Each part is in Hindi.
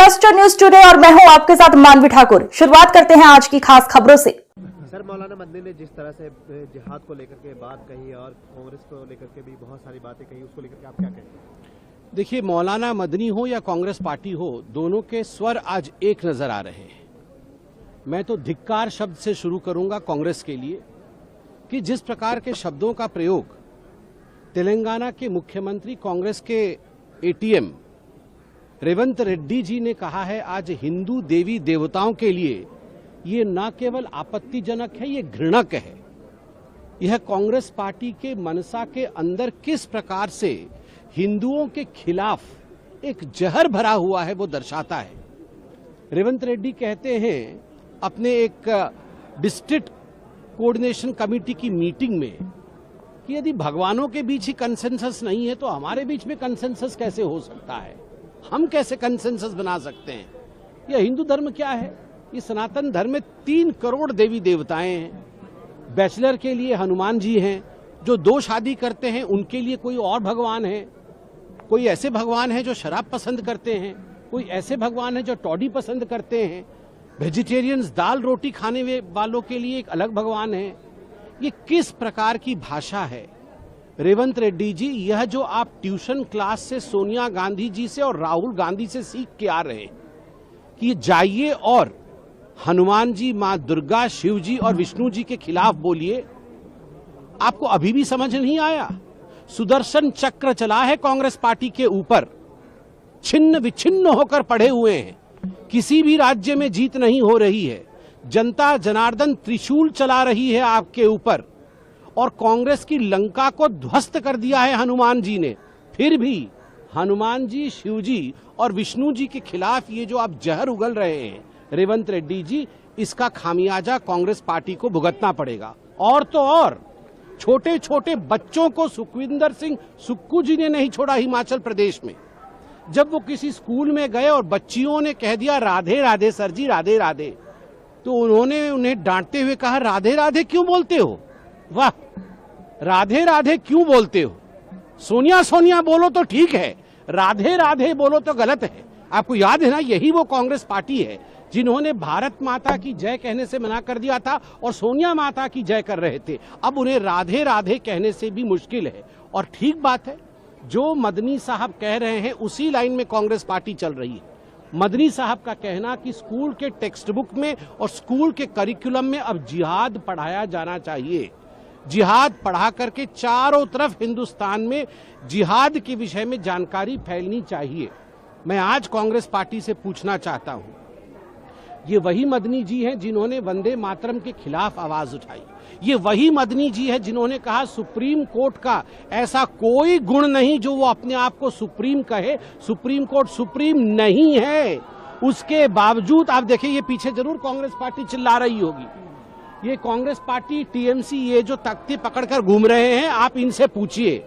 क्लस्टर न्यूज टुडे और मैं हूं आपके साथ मानवी ठाकुर। शुरुआत करते हैं आज की खास खबरों से। सर, मौलाना मदनी ने जिस तरह से जिहाद को लेकर के बात कही और कांग्रेस को लेकर के भी बहुत सारी बातें कही, उसको लेकर के आप क्या कहेंगे? देखिए, मौलाना मदनी हो या कांग्रेस पार्टी हो, दोनों के स्वर आज एक नजर आ रहे हैं। मैं तो धिक्कार शब्द से शुरू करूंगा कांग्रेस के लिए कि जिस प्रकार के शब्दों का प्रयोग तेलंगाना के मुख्यमंत्री कांग्रेस के एटीएम रेवंत रेड्डी जी ने कहा है आज हिंदू देवी देवताओं के लिए, ये न केवल आपत्तिजनक है, ये घृणक है। यह कांग्रेस पार्टी के मनसा के अंदर किस प्रकार से हिंदुओं के खिलाफ एक जहर भरा हुआ है वो दर्शाता है। रेवंत रेड्डी कहते हैं अपने एक डिस्ट्रिक्ट कोऑर्डिनेशन कमेटी की मीटिंग में कि यदि भगवानों के बीच ही कंसेंसस नहीं है तो हमारे बीच में कंसेंसस कैसे हो सकता है, हम कैसे कंसेंसस बना सकते हैं। यह हिंदू धर्म क्या है? ये सनातन धर्म में 3 करोड़ देवी देवताएं हैं। बैचलर के लिए हनुमान जी हैं, जो 2 शादी करते हैं उनके लिए कोई और भगवान है। कोई ऐसे भगवान है जो शराब पसंद करते हैं, कोई ऐसे भगवान है जो टॉडी पसंद करते हैं। वेजिटेरियंस दाल रोटी खाने वालों के लिए एक अलग भगवान है। ये किस प्रकार की भाषा है रेवंत रेड्डी जी? यह जो आप ट्यूशन क्लास से सोनिया गांधी जी से और राहुल गांधी से सीख के आ रहे हैं कि जाइए और हनुमान जी, मां दुर्गा, शिव जी और विष्णु जी के खिलाफ बोलिए, आपको अभी भी समझ नहीं आया? सुदर्शन चक्र चला है कांग्रेस पार्टी के ऊपर, छिन्न विच्छिन्न होकर पड़े हुए हैं, किसी भी राज्य में जीत नहीं हो रही है। जनता जनार्दन त्रिशूल चला रही है आपके ऊपर और कांग्रेस की लंका को ध्वस्त कर दिया है हनुमान जी ने। फिर भी हनुमान जी, शिव जी और विष्णु जी के खिलाफ ये जो आप जहर उगल रहे हैं रेवंत रेड्डी जी, इसका खामियाजा कांग्रेस पार्टी को भुगतना पड़ेगा। और तो और छोटे छोटे बच्चों को सुखविंदर सिंह सुक्खू जी ने नहीं छोड़ा हिमाचल प्रदेश में। जब वो किसी स्कूल में गए और बच्चियों ने कह दिया राधे राधे सर जी, राधे राधे, तो उन्होंने उन्हें डांटते हुए कहा राधे राधे क्यों बोलते हो? वाह, राधे राधे क्यों बोलते हो? सोनिया सोनिया बोलो तो ठीक है, राधे राधे बोलो तो गलत है। आपको याद है ना, यही वो कांग्रेस पार्टी है जिन्होंने भारत माता की जय कहने से मना कर दिया था और सोनिया माता की जय कर रहे थे। अब उन्हें राधे राधे कहने से भी मुश्किल है। और ठीक बात है, जो मदनी साहब कह रहे हैं उसी लाइन में कांग्रेस पार्टी चल रही है। मदनी साहब का कहना कि स्कूल के टेक्स्ट बुक में और स्कूल के करिकुलम में अब जिहाद पढ़ाया जाना चाहिए। जिहाद पढ़ा करके चारों तरफ हिंदुस्तान में जिहाद के विषय में जानकारी फैलनी चाहिए। मैं आज कांग्रेस पार्टी से पूछना चाहता हूं, ये वही मदनी जी हैं जिन्होंने वंदे मातरम के खिलाफ आवाज उठाई। ये वही मदनी जी है जिन्होंने कहा सुप्रीम कोर्ट का ऐसा कोई गुण नहीं जो वो अपने आप को सुप्रीम कहे। सुप्रीम कोर्ट सुप्रीम नहीं है। उसके बावजूद आप देखिए, ये पीछे जरूर कांग्रेस पार्टी चिल्ला रही होगी। ये कांग्रेस पार्टी, टीएमसी, ये जो तख्ती पकड़कर घूम रहे हैं, आप इनसे पूछिए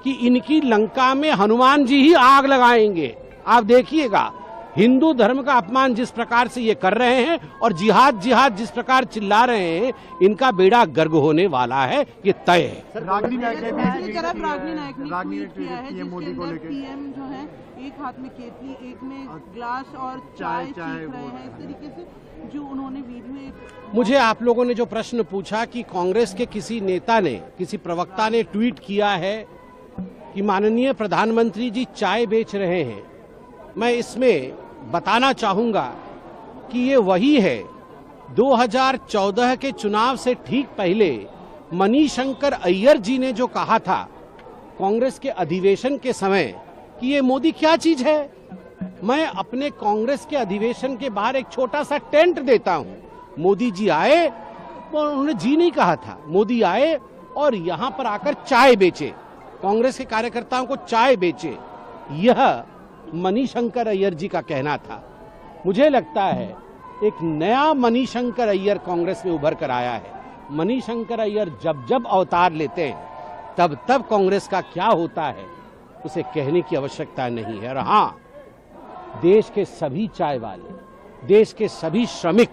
कि इनकी लंका में हनुमान जी ही आग लगाएंगे। आप देखिएगा, हिंदू धर्म का अपमान जिस प्रकार से ये कर रहे हैं और जिहाद जिहाद जिस प्रकार चिल्ला रहे हैं, इनका बेड़ा गर्क होने वाला है, ये तय है। रागनी नायक ने ट्वीट किया है जिसके अंदर पीएम जो है एक हाथ में केतली, एक में ग्लास और चाय पीख रहे हैं। इस तरीके से जो उन्होंने वीडियो, मुझे आप लोगों ने जो प्रश्न पूछा कि कांग्रेस के किसी नेता ने, किसी प्रवक्ता ने ट्वीट किया है कि माननीय प्रधानमंत्री जी चाय बेच रहे हैं, मैं इसमें बताना चाहूंगा कि ये वही है 2014 के चुनाव से ठीक पहले मणिशंकर अय्यर जी ने जो कहा था कांग्रेस के अधिवेशन के समय कि ये मोदी क्या चीज है। मैं अपने कांग्रेस के अधिवेशन के बाहर एक छोटा सा टेंट देता हूं। मोदी जी आए, और उन्होंने जी नहीं कहा था, मोदी आए और यहां पर आकर चाय बेचे, कांग्रेस के कार्यकर्ताओं को चाय बेचे। यह मणिशंकर अय्यर जी का कहना था। मुझे लगता है एक नया मणिशंकर अय्यर कांग्रेस में उभर कर आया है। मणिशंकर अय्यर जब जब अवतार लेते हैं तब तब कांग्रेस का क्या होता है उसे कहने की आवश्यकता नहीं है। और हाँ, देश के सभी चाय वाले, देश के सभी श्रमिक,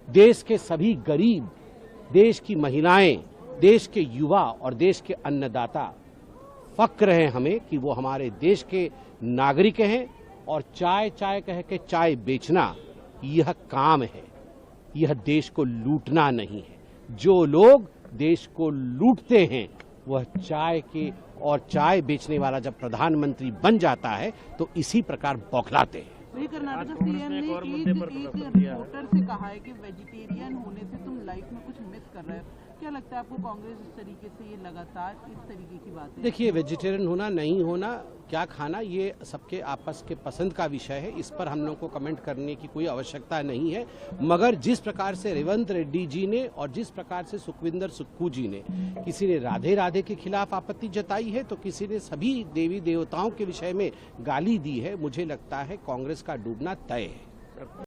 देश के सभी गरीब, देश की महिलाएं, देश के युवा और देश के अन्नदाता फक्र है हमें कि वो हमारे देश के नागरिक हैं और चाय चाय कह के चाय बेचना यह काम है, यह देश को लूटना नहीं है। जो लोग देश को लूटते हैं वह चाय के और चाय बेचने वाला जब प्रधानमंत्री बन जाता है तो इसी प्रकार बौखलाते हैं। वही कर्नाटक सीएम ने एक रिपोर्टर से कहा है कि वेजिटेरियन होने से तुम लाइफ में कुछ मिस कर रहे हो। क्या लगता है आपको कांग्रेस इस तरीके से ये लगातार इस तरीके की बातें? देखिए, वेजिटेरियन होना नहीं होना, क्या खाना, ये सबके आपस के पसंद का विषय है। इस पर हम लोग को कमेंट करने की कोई आवश्यकता नहीं है। मगर जिस प्रकार से रेवंत रेड्डी जी ने और जिस प्रकार से सुखविंदर सुक्खू जी ने, किसी ने राधे राधे के खिलाफ आपत्ति जताई है तो किसी ने सभी देवी देवताओं के विषय में गाली दी है। मुझे लगता है कांग्रेस का डूबना तय है।